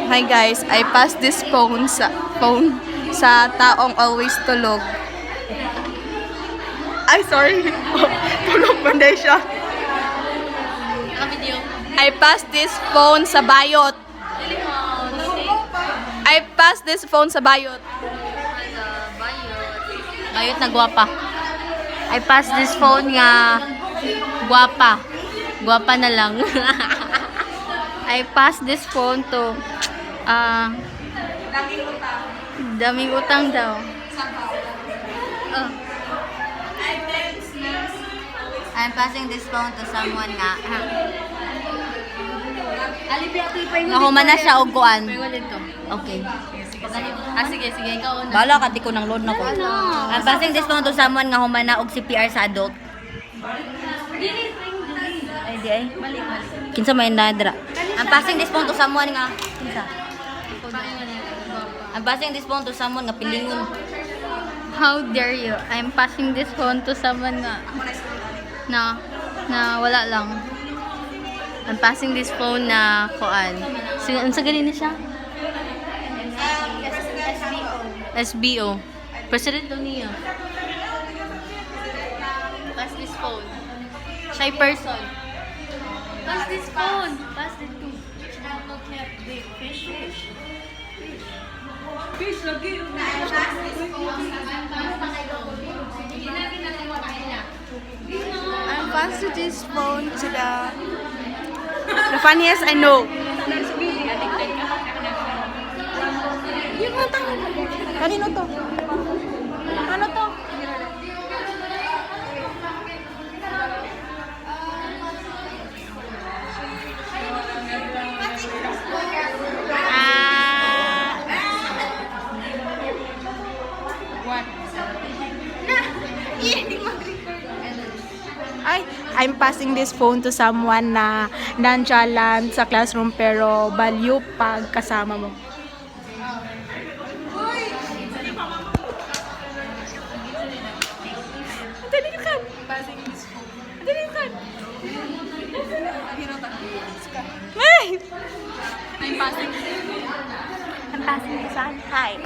Hi guys, I pass this phone sa taong always tulog. Ay, sorry. Tulog pa na siya. I pass this phone sa bayot. I pass this phone sa bayot. Bayot na gwapa. I pass this phone nga gwapa. Gwapa na lang. I pass this phone to daming utang daw. I'm passing this phone to someone nga nahuman na siya og kuan. Okay. Sige, ikaw una. Bala ka, di ko nang load na ko. I'm passing this phone to someone nga human na og CPR sa adult. Ay, di ay. Kinsa may nadra. I'm passing this phone to someone nga. Kinsa? I'm passing this phone to someone nga pilingon. How dare you? I'm passing this phone to someone na wala lang. I'm passing this phone na kuan. Unsa gani na siya? SBO. President daw niya. Pass this phone. Shy person. Pass this phone. Pass this phone. Look at the fish. Fish lagi. I'm passing this phone to the funniest I know. Kanino to? Ano to? Ay, I'm passing this phone to someone na nonchalant sa classroom pero value pag kasama mo. I'm passing this on. Hi.